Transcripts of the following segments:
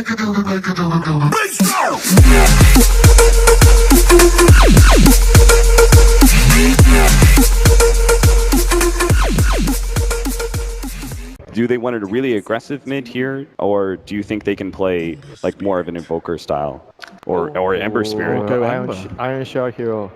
Do they want a really aggressive mid here, or do you think they can play like more of an invoker style, or Ember Spirit? Go Iron Shell hero.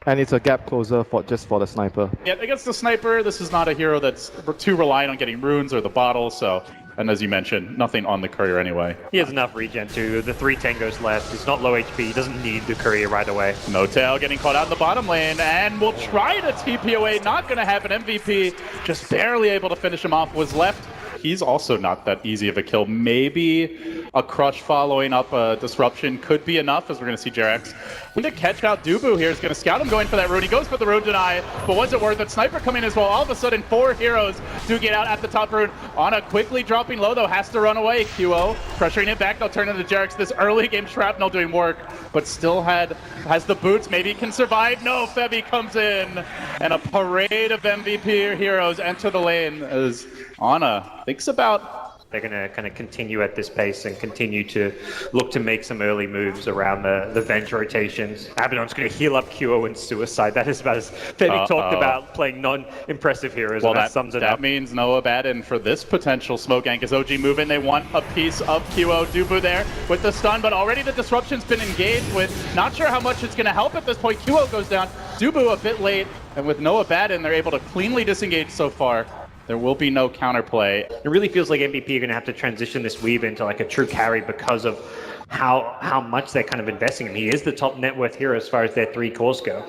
And it's a gap closer for just for the sniper. Yeah, against the sniper, this is not a hero that's too reliant on getting runes or the bottle, so... And as you mentioned, nothing on the courier anyway. He has enough regen too. The 3 tangos left. He's not low HP. He doesn't need the courier right away. Notail getting caught out in the bottom lane, and will try to TP away. Not going to happen. MVP just barely able to finish him off. Was left. He's also not that easy of a kill. Maybe a crush following up a disruption could be enough, as we're going to see Jerax. To catch out Dubu here is going to scout him going for that rune. He goes for the rune deny, but was it worth it? Sniper coming as well. All of a sudden, 4 heroes do get out at the top rune. Ana quickly dropping low, though, has to run away. QO pressuring it back. They'll turn into Jerax. This early game shrapnel doing work, but still has the boots. Maybe can survive. No, Febby comes in, and a parade of MVP heroes enter the lane as Ana thinks about... They're going to kind of continue at this pace and continue to look to make some early moves around the Venge rotations. Abaddon's going to heal up QO and Suicide. That is about as Febby talked about playing non-impressive heroes, well, and that sums it up. That means no Abaddon for this potential smoke gank as OG move in. They want a piece of QO. Dubu there with the stun, but already the disruption's been engaged with. Not sure how much it's going to help at this point. QO goes down. Dubu a bit late, and with no Abaddon, they're able to cleanly disengage so far. There will be no counterplay. It really feels like MVP are going to have to transition this Weave into like a true carry because of how much they're kind of investing in. He is the top net worth hero as far as their 3 cores go.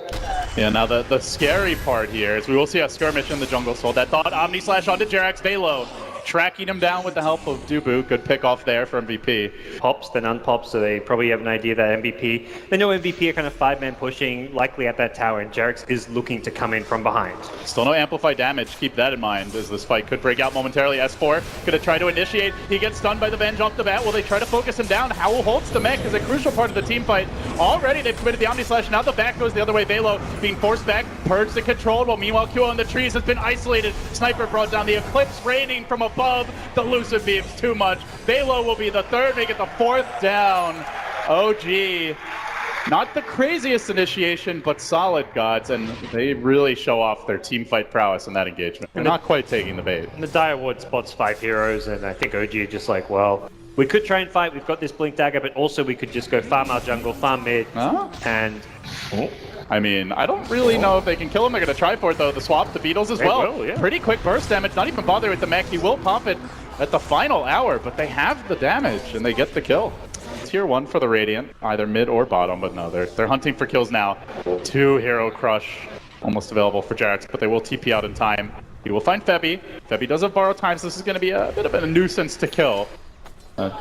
Yeah, now the scary part here is we will see a skirmish in the jungle. So that thought Omni Slash onto Jerax. Velo tracking him down with the help of Dubu. Good pick off there for MVP. Pops, then unpops, so they probably have an idea that MVP... They know MVP are kind of 5-man pushing, likely at that tower, and Jerax is looking to come in from behind. Still no amplify damage. Keep that in mind as this fight could break out momentarily. S4 gonna try to initiate. He gets stunned by the Venge off the bat. Will they try to focus him down? Howl holds the mech is a crucial part of the team fight. Already they've committed the Omni Slash. Now the back goes the other way. Velo being forced back. Purge the control. While meanwhile QO in the trees has been isolated. Sniper brought down. The Eclipse raining from above. The elusive beams too much. Velo will be the 3rd, make it the 4th down. OG, not the craziest initiation, but solid gods, and they really show off their team fight prowess in that engagement. They're not quite taking the bait. And the Dire Ward spots 5 heroes, and I think OG are just like, well, we could try and fight. We've got this Blink Dagger, but also we could just go farm our jungle, farm mid, and... I mean, I don't really know if they can kill him. They're going to try for it, though. The swap, the Beatles as well. Will, yeah. Pretty quick burst damage. Not even bothering with the mech. He will pop it at the final hour, but they have the damage, and they get the kill. Tier 1 for the Radiant, either mid or bottom, but no, they're hunting for kills now. 2 Hero Crush almost available for Jerax, but they will TP out in time. He will find Febby. Febby does have borrow time, so this is going to be a bit of a nuisance to kill.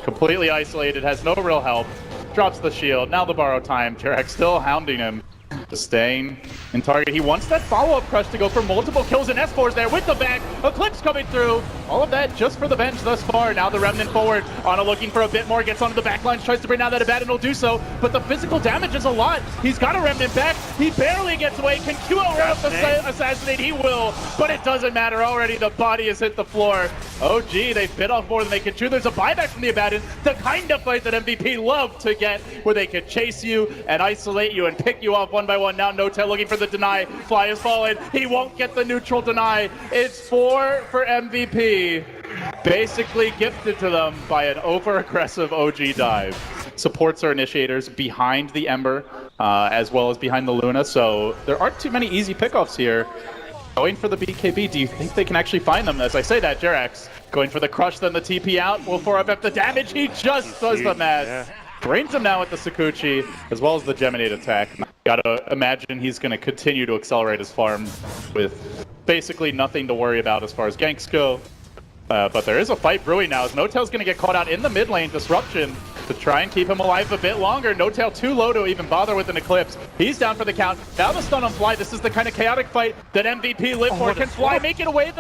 Completely isolated, has no real help. Drops the shield. Now the borrow time. Jerax still hounding him. Just staying in target. He wants that follow-up crush to go for multiple kills, and S4's there with the back. Eclipse coming through. All of that just for the bench thus far. Now the Remnant forward. Ana looking for a bit more. Gets onto the back line. Tries to bring down that Abaddon. Will do so. But the physical damage is a lot. He's got a Remnant back. He barely gets away. Can QO assassinate? He will. But it doesn't matter. Already the body has hit the floor. OG, they've bit off more than they can chew. There's a buyback from the Abaddon. The kind of fight that MVP love to get, where they can chase you and isolate you and pick you off one by one. Now Notail looking for the deny. Fly is falling. He won't get the neutral deny. It's 4 for MVP. Basically gifted to them by an over-aggressive OG dive. Supports are initiators behind the Ember, as well as behind the Luna, so there aren't too many easy pickoffs here. Going for the BKB, do you think they can actually find them? As I say that, Jerax going for the crush, then the TP out. Will 4-up the damage. He just does the math. Yeah. Drains him now with the Sakuchi, as well as the Geminate attack. Gotta imagine he's gonna continue to accelerate his farm with basically nothing to worry about as far as ganks go. But there is a fight brewing now, as Notail's gonna get caught out in the mid lane. Disruption to try and keep him alive a bit longer. Notail too low to even bother with an Eclipse. He's down for the count. Now the stun on Fly. This is the kind of chaotic fight that MVP live for. Can Fly make it away?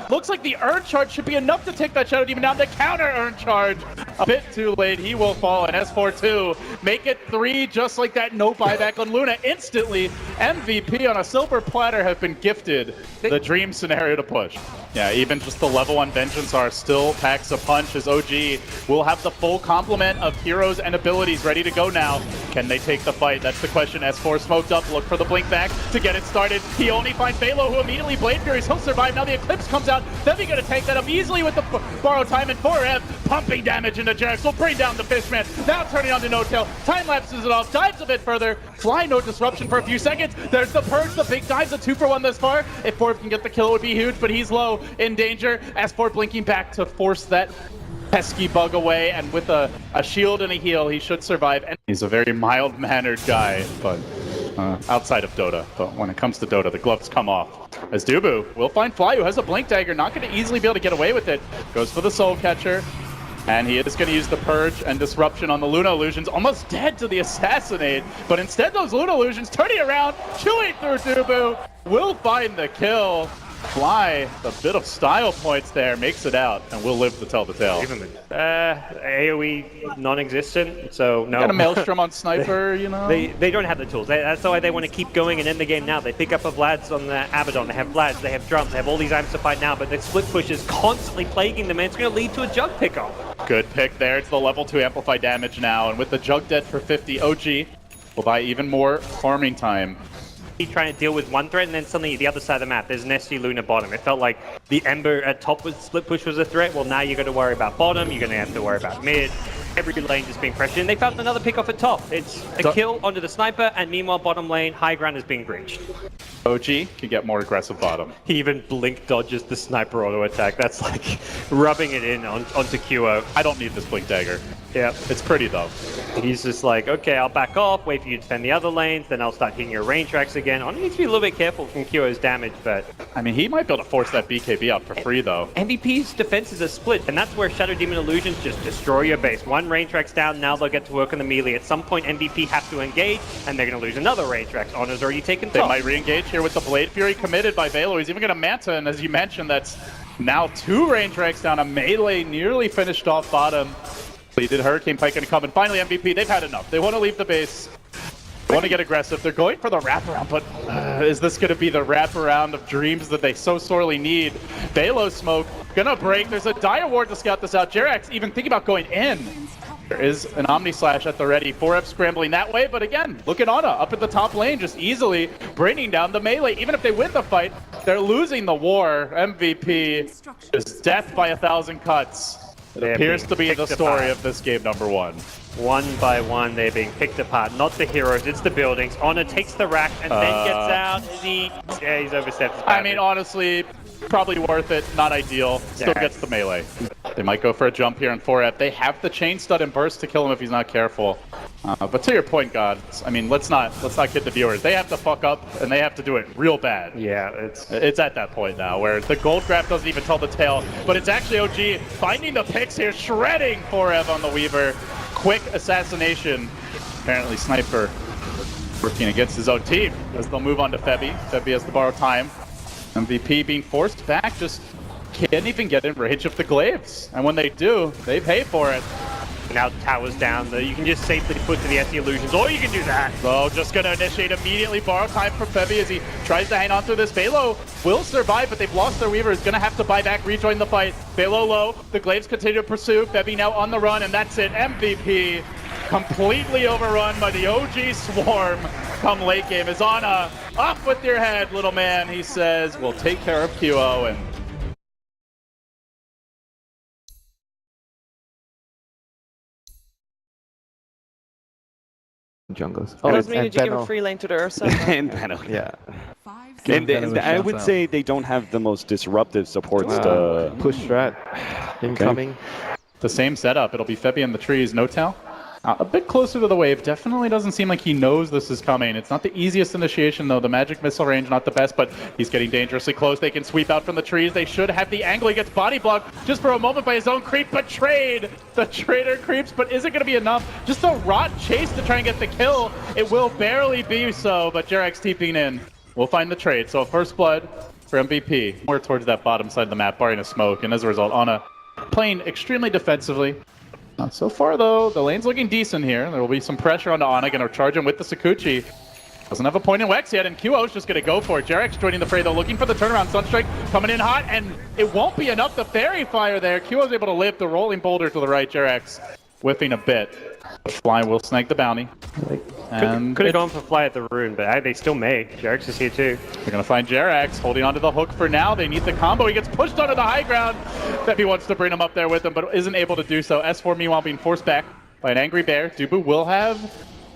Looks like the Urn Charge should be enough to take that Shadow Demon down. The counter Urn Charge. A bit too late. He will fall, and S4-2 make it 3 just like that. No buyback on Luna. Instantly MVP on a silver platter have been gifted the dream scenario to push. Yeah, even just the level 1 Vengeance are still packs a punch as OG will have the full complement of heroes and abilities ready to go now. Can they take the fight? That's the question. S4 smoked up, look for the blink back to get it started. He only finds Velo, who immediately Blade Furies. He'll survive. Now the Eclipse comes out. Then we gonna take that up easily with the borrowed time and 4F. Pumping damage into Jarex will bring down the Fishman. Now turning on to No Tail. Time lapses it off, dives a bit further. Fly, no disruption for a few seconds. There's the Purge, the big dives, a 2-for-1 thus far. If 4F can get the kill, it would be huge, but he's low, in danger. S4 blinking back to force that pesky bug away, and with a shield and a heal, he should survive. And he's a very mild-mannered guy, but outside of Dota. But when it comes to Dota, the gloves come off. As Dubu will find Fly, who has a blink dagger, not going to easily be able to get away with it. Goes for the soul catcher. And he is going to use the Purge and Disruption on the Luna Illusions, almost dead to the Assassinate. But instead, those Luna Illusions turning around, chewing through Dubu, will find the kill. Fly, a bit of style points there, makes it out, and will live to tell the tale. AoE non-existent, so no. Got a Maelstrom on Sniper, you know? They don't have the tools. That's why they want to keep going and end the game now. They pick up a Vlad's on the Abaddon, they have Vlad's, they have drums, they have all these items to fight now, but the split push is constantly plaguing them, and it's going to lead to a Jug pickup. Good pick there. It's the level 2 amplify damage now, and with the Jug dead for 50, OG will buy even more farming time. Trying to deal with one threat, and then suddenly the other side of the map, there's an SG Luna bottom. It felt like the Ember at top with split push was a threat. Well, now you're going to worry about bottom, you're going to have to worry about mid. Every lane just being pressured, and they found another pick off at top. It's a kill onto the sniper, and meanwhile bottom lane, high ground is being breached. OG can get more aggressive bottom. He even blink dodges the sniper auto attack. That's like rubbing it in onto QO. I don't need this blink dagger. Yeah. It's pretty though. He's just like, okay, I'll back off, wait for you to defend the other lanes, then I'll start hitting your range tracks again. I need to be a little bit careful from QO's damage, but... I mean, he might be able to force that BKB out for free though. MVP's defenses are split, and that's where Shadow Demon Illusions just destroy your base. One range track's down, now they'll get to work on the melee. At some point, MVP have to engage, and they're going to lose another range track. Honor's already taken top. They might re-engage here with the Blade Fury committed by Velo. He's even going to Manta, and as you mentioned, that's now 2 range tracks down. A melee nearly finished off bottom. Did Hurricane Pike going to come? And finally, MVP, they've had enough. They want to leave the base. They want to get aggressive. They're going for the wraparound, but is this going to be the wraparound of dreams that they so sorely need? Velo smoke gonna break. There's a Dire Ward to scout this out. Jerax even thinking about going in. There is an Omni Slash at the ready. 4F scrambling that way, but again, look at Ana up at the top lane, just easily bringing down the melee. Even if they win the fight, they're losing the war. MVP is death by 1,000 cuts. It appears to be the story of this game number 1. One by one, they're being picked apart. Not the heroes, it's the buildings. Honor takes the rack and then gets out. He's overstepped his boundary. I mean, honestly, probably worth it. Not ideal. Still gets the melee. They might go for a jump here in 4F. They have the chain stud and burst to kill him if he's not careful. But to your point, God, I mean, let's not kid the viewers. They have to fuck up and they have to do it real bad. Yeah, it's at that point now where the gold grab doesn't even tell the tale. But it's actually OG finding the picks here, shredding 4F on the Weaver. Quick assassination. Apparently Sniper working against his own team as they'll move on to Febby. Febby has to borrow time. MVP being forced back, just can't even get in range of the glaives. And when they do, they pay for it. Now the tower's down, you can just safely put to the SE Illusions, or you can do that. So just gonna initiate immediately, borrow time from Febby as he tries to hang on through this. Velo will survive, but they've lost their Weaver. Is gonna have to buy back, rejoin the fight. Velo low, the glaives continue to pursue. Febby now on the run, and that's it. MVP completely overrun by the OG Swarm come late game. Is Ana up with your head, little man, he says. We'll take care of QO, and Jungles. Oh, doesn't mean and you give Benno. a free lane to the Ursa. And Benno. Yeah. And I would say they don't have the most disruptive supports to push strat incoming. the same setup. It'll be Febby in the trees, no tail. A bit closer to the wave. Definitely doesn't seem like he knows this is coming. It's not the easiest initiation, though. The magic missile range, not the best, but he's getting dangerously close. They can sweep out from the trees. They should have the angle. He gets body blocked just for a moment by his own creep. Betrayed! The traitor creeps, but is it going to be enough? Just a rot chase to try and get the kill. It will barely be so, but Jerax TPing in. We'll find the trade. So first blood for MVP. More towards that bottom side of the map, barring a smoke. And as a result, Ana playing extremely defensively. So far, though, the lane's looking decent here. There will be some pressure on Ana, going to charge him with the Sakuchi. Doesn't have a point in Wex yet, and QO's just going to go for it. Jarex joining the fray, though, looking for the turnaround. Sunstrike coming in hot, and it won't be enough. The Fairy Fire there. QO's able to live. The rolling boulder to the right. Jarex whiffing a bit. The Fly will snag the bounty. And could have gone for Fly at the rune, but they still may. Jarex is here too. They're going to find Jarex holding onto the hook for now. They need the combo. He gets pushed onto the high ground. Febby wants to bring him up there with him, but isn't able to do so. S4 meanwhile being forced back by an Angry Bear. Dubu will have...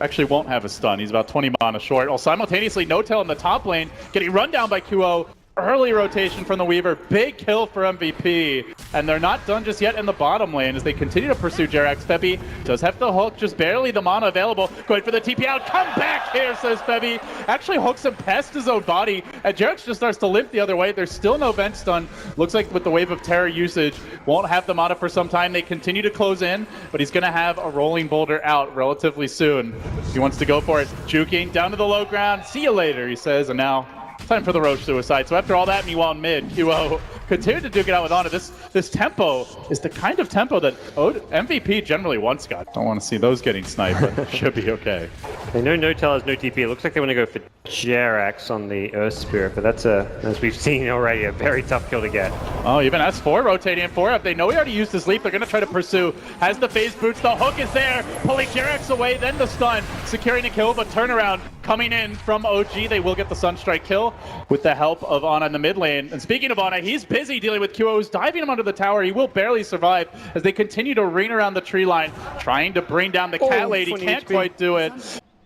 Actually won't have a stun. He's about 20 mana short. While simultaneously, No-Tail in the top lane, getting run down by QO. Early rotation from the Weaver. Big kill for MVP. And they're not done just yet in the bottom lane as they continue to pursue Jarex. Febby does have the hook, just barely the mana available. Going for the TP out. Come back here, says Febby. Actually hooks him past his own body. And Jarex just starts to limp the other way. There's still no vent stun. Looks like with the Wave of Terror usage, won't have the mana for some time. They continue to close in, but he's going to have a rolling boulder out relatively soon. He wants to go for it. Juking down to the low ground. See you later, he says. And now... time for the Roach Suicide. So after all that, meanwhile in mid, QO continued to duke it out with Ana. This tempo is the kind of tempo that MVP generally wants, got. Don't want to see those getting sniped, but should be okay. They know No-Tail has no TP. It looks like they want to go for Jarex on the Earth Spirit, but that's as we've seen already, a very tough kill to get. Oh, even S4 rotating in 4 up. They know he already used his leap. They're going to try to pursue. Has the phase boots. The hook is there. Pulling Jarex away, then the stun. Securing a kill, but turnaround coming in from OG. They will get the Sunstrike kill with the help of Ana in the mid lane. And speaking of Ana, he's busy dealing with QO, who's diving him under the tower. He will barely survive as they continue to ring around the tree line, trying to bring down the cat lady. Can't quite do it.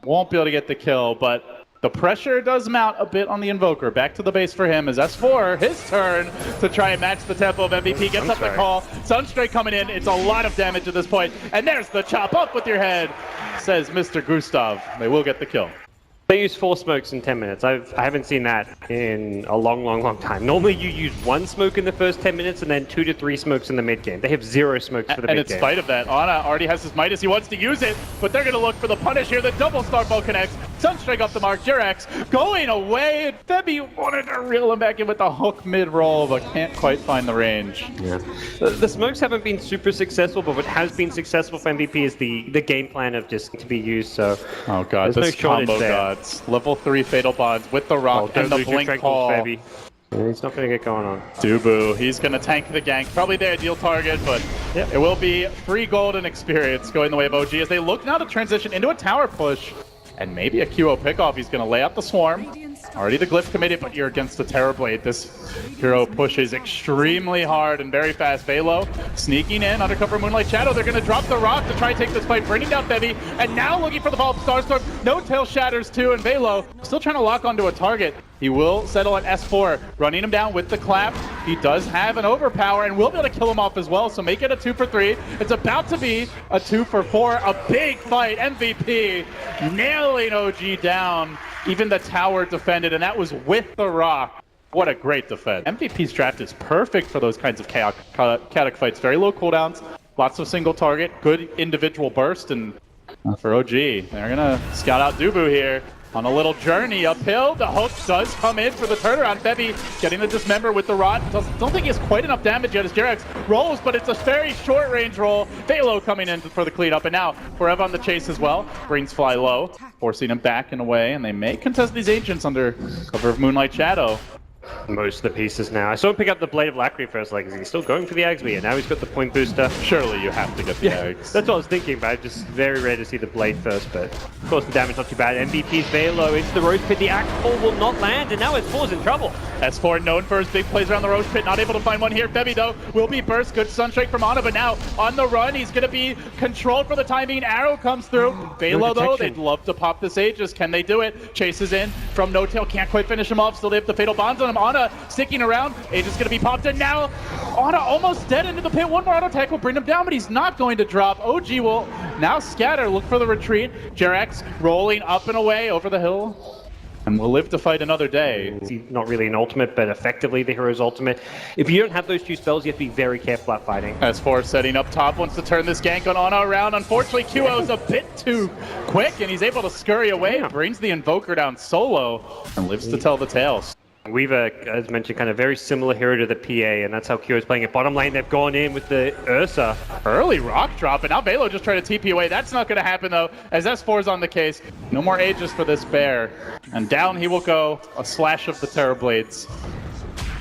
Won't be able to get the kill, but the pressure does mount a bit on the Invoker. Back to the base for him as S4, his turn to try and match the tempo of MVP. Gets up the call. Sunstrike coming in. It's a lot of damage at this point. And there's the chop up with your head, says Mr. Gustav. They will get the kill. They use 4 smokes in 10 minutes. I haven't seen that in a long time. Normally you use 1 smoke in the first 10 minutes and then 2 to 3 smokes in the mid game. They have 0 smokes for the mid game. And in spite of that, Ana already has his Midas. He wants to use it, but they're going to look for the punish here. The double Starbow connects. Sunstrike off the mark. Jarex going away. And Febby wanted to reel him back in with the hook mid-roll, but can't quite find the range. Yeah. The smokes haven't been super successful, but what has been successful for MVP is the game plan of just to be used. So, oh god, this combo god. Level 3 Fatal Bonds with the Rock and the Blink Call. Baby. He's not going to get going on. Dubu, he's going to tank the gank. Probably the ideal target, but it will be free gold and experience going the way of OG as they look now to transition into a tower push. And maybe a QO pickoff. He's going to lay out the swarm. Already the glyph committed, but you're against the Terrorblade. This hero pushes extremely hard and very fast. Velo sneaking in undercover Moonlight Shadow. They're going to drop the rock to try and take this fight, bringing down Febby. And now looking for the follow-up Starstorm. No-Tail shatters too, and Velo still trying to lock onto a target. He will settle at S4, running him down with the clap. He does have an overpower and will be able to kill him off as well, so make it a 2 for 3. It's about to be a 2 for 4. A big fight. MVP nailing OG down. Even the tower defended, and that was with the rock. What a great defense. MVP's draft is perfect for those kinds of chaotic fights. Very low cooldowns, lots of single target, good individual burst, and for OG, they're going to scout out Dubu here. On a little journey uphill, the hook does come in for the turnaround. Febby getting the dismember with the rod. Don't think he has quite enough damage yet as Jarex rolls, but it's a very short range roll. Velo coming in for the cleanup, and now Forever on the chase as well. Brings Fly low, forcing him back and away, and they may contest these Ancients under cover of Moonlight Shadow. Most of the pieces now. I saw him pick up the Blade of Lackery first, like, is he still going for the Agsby? And now he's got the point booster. Surely you have to get the eggs. That's what I was thinking, but it's just very rare to see the Blade first, but of course the damage not too bad. MVP's Velo into the Roach Pit. The Axe Fall will not land, and now S4's in trouble. S4 known for his big plays around the Roach Pit, not able to find one here. Febby, though, will be burst. Good Sunstrike from Ana, but now on the run, he's going to be controlled for the time being. Arrow comes through. Velo, though, they'd love to pop this Aegis. Can they do it? Chases in from No-Tail, can't quite finish him off. Still they have the Fatal Bonds on him. Ana sticking around. Aegis going to be popped in now. Ana almost dead into the pit. One more auto attack will bring him down, but he's not going to drop. OG will now scatter, look for the retreat. Jarex rolling up and away over the hill. And will live to fight another day. Not really an ultimate, but effectively the hero's ultimate. If you don't have those 2 spells, you have to be very careful at fighting. S4 setting up top, wants to turn this gank on Ana around. Unfortunately, QO's a bit too quick, and he's able to scurry away. Brings the Invoker down solo, and lives to tell the tale. Weaver, as mentioned, kind of very similar hero to the PA, and that's how Kyo is playing it. Bottom lane, they've gone in with the Ursa. Early rock drop, and now Velo just tried to TP away. That's not going to happen, though, as S4 is on the case. No more Aegis for this bear. And down he will go. A slash of the Terrorblades.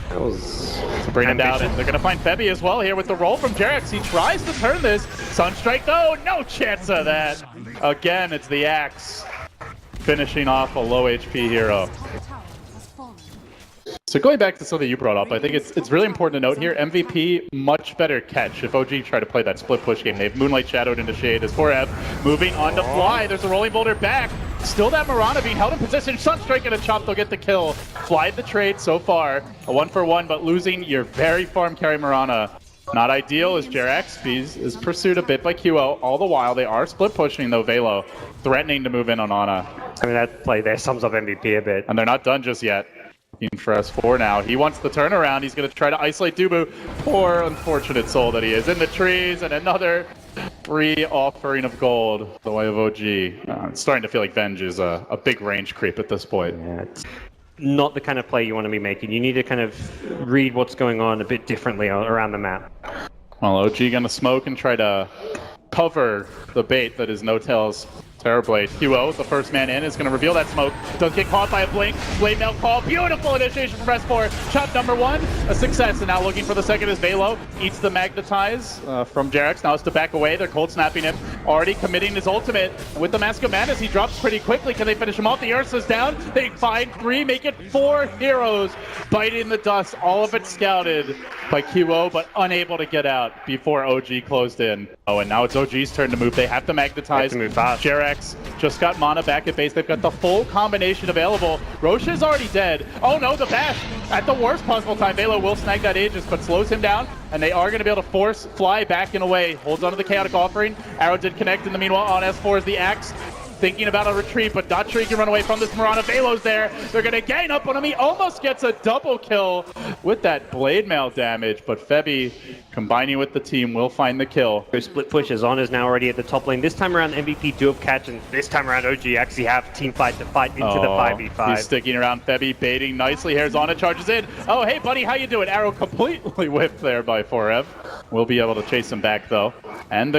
That was To bring him down, and they're going to find Febby as well here with the roll from Jerax. He tries to turn this. Sunstrike, though, no chance of that. Again, it's the Axe finishing off a low HP hero. So going back to something you brought up, I think it's really important to note here, MVP, much better catch if OG try to play that split push game. They've Moonlight Shadowed into Shade as Forev moving on to Fly. There's a Rolling Boulder back. Still that Mirana being held in position. Sunstrike and a chop, they'll get the kill. Fly the trade so far, a 1-for-1, but losing your very farm carry Mirana. Not ideal as Jerax is pursued a bit by QO. All the while, they are split pushing though, Velo, threatening to move in on Ana. I mean, that play there sums up MVP a bit. And they're not done just yet. For S4 now. He wants the turnaround. He's going to try to isolate Dubu. Poor unfortunate soul that he is. In the trees, and another free offering of gold. The way of OG. It's starting to feel like Venge is a big range creep at this point. Yeah, it's not the kind of play you want to be making. You need to kind of read what's going on a bit differently around the map. Well, OG going to smoke and try to cover the bait that is No-Tail's Terrorblade. QO, the first man in, is going to reveal that smoke. Does get caught by a blink. Blade mail call. Beautiful initiation from S4. Shot number 1, a success. And now looking for the second is Velo. Eats the magnetize from Jerax. Now it's to back away. They're cold snapping him. Already committing his ultimate. With the Mask of Madness, he drops pretty quickly. Can they finish him off? The Ursa's down. They find 3, make it 4 heroes. Biting the dust. All of it scouted by QO, but unable to get out before OG closed in. Oh, and now it's OG's turn to move. They have to magnetize. Jerax just got mana back at base. They've got the full combination available. Roche is already dead. Oh no, the bash at the worst possible time. Velo will snag that Aegis, but slows him down, and they are going to be able to force Fly back and away. Holds onto the Chaotic Offering. Arrow did connect in the meanwhile on S4 is the Axe. Thinking about a retreat, but not sure he can run away from this Mirana. Velo's there. They're going to gain up on him. He almost gets a double kill with that blade mail damage, but Febby, combining with the team, will find the kill. Split pushes on is now already at the top lane. This time around, MVP do have catch, and this time around, OG actually have team fight to fight into the 5v5. He's sticking around Febby, baiting nicely. Here's Ana, charges in. Oh, hey, buddy, how you doing? Arrow completely whipped there by Forev. We'll be able to chase him back, though. And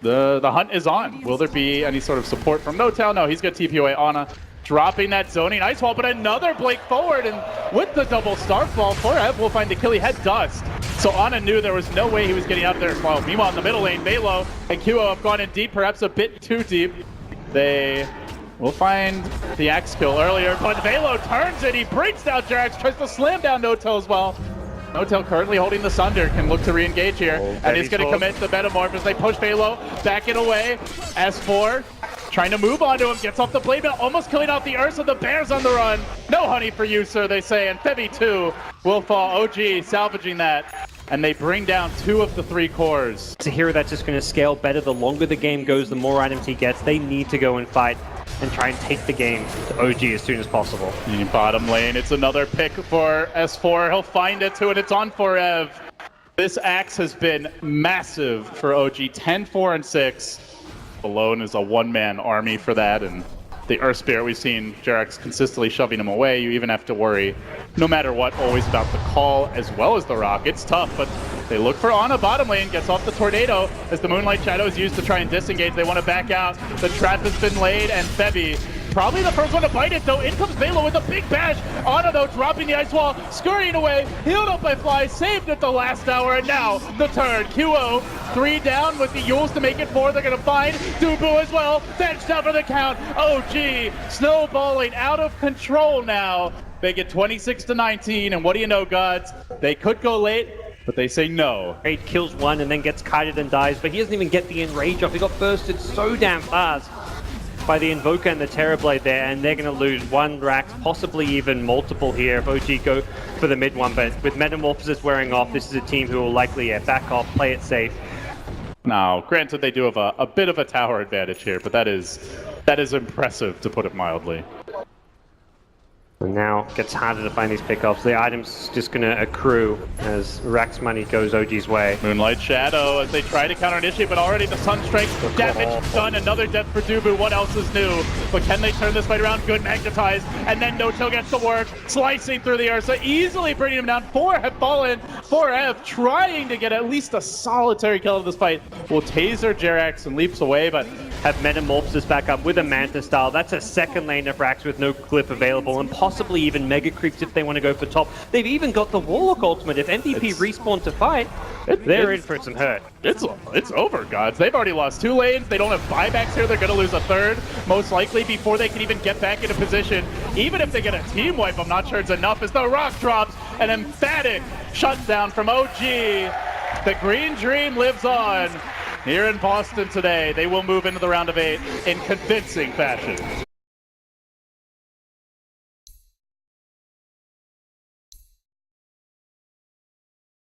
the hunt is on. Will there be any sort of support from No-Tail? No, he's got TP away. Ana dropping that zoning ice wall, but another Blake forward, and with the double Starfall, Forev will find the kill. He had dust. So Ana knew there was no way he was getting out there as well. Meanwhile, in the middle lane, Velo and QO have gone in deep, perhaps a bit too deep. They will find the Axe kill earlier, but Velo turns it. He brings down Jerax, tries to slam down No-Tail as well. No-Tail currently holding the Sunder, can look to re-engage here, and he's going to commit the Metamorph as they push Velo back and away. S4 trying to move onto him, gets off the blade, but almost killing off the Ursa. The Bears on the run. No honey for you, sir, they say, and Febby too will fall. OG salvaging that, and they bring down 2 of the 3 cores. It's a hero that's just going to scale better. The longer the game goes, the more items he gets. They need to go and fight and try and take the game to OG as soon as possible. In bottom lane, it's another pick for S4. He'll find it too, and it's on Forev. This Axe has been massive for OG. 10, 4, and 6. Alone is a one-man army for that, and the Earth Spirit, we've seen Jerax consistently shoving him away. You even have to worry, no matter what, always about the call as well as the rock. It's tough, but they look for Ana bottom lane, gets off the tornado as the Moonlight Shadow is used to try and disengage. They want to back out. The trap has been laid, and Febby, probably the first one to bite it, though. In comes Velo with a big bash. Ana, though, dropping the ice wall, scurrying away, healed up by Fly, saved at the last hour, and now the turn. QO, 3 down with the Yules to make it 4. They're going to find Dubu as well. Bench down for the count. OG snowballing out of control now. They get 26-19, and what do you know, gods? They could go late, but they say no. He kills one and then gets kited and dies, but he doesn't even get the enrage off. He got bursted so damn fast by the Invoker and the Terrorblade there, and they're going to lose 1 Rax, possibly even multiple here if OG go for the mid one. But with Metamorphosis wearing off, this is a team who will likely back off, play it safe. Now, granted, they do have a bit of a tower advantage here, but that is impressive, to put it mildly. And now it gets harder to find these pickoffs. The item's just going to accrue as Rax money goes OG's way. Moonlight Shadow as they try to counter initiate, but already the Sunstrike damage done. Another death for Dubu. What else is new? But can they turn this fight around? Good magnetize, and then No Chill gets to work, slicing through the Ursa, easily bringing him down. 4 have fallen. 4F trying to get at least a solitary kill of this fight. Will taser Jerax and leaps away, but have Metamorphosis back up with a Manta style. That's a second lane of Rax with no glyph available, and possibly even Mega Creeps if they want to go for top. They've even got the Warlock ultimate. If MVP respawn to fight, they're in for some hurt. It's over, gods. They've already lost 2 lanes. They don't have buybacks here. They're going to lose a 3rd, most likely, before they can even get back into position. Even if they get a team wipe, I'm not sure it's enough, as the rock drops. An emphatic shutdown from OG. The Green Dream lives on. Here in Boston today, they will move into the round of 8 in convincing fashion.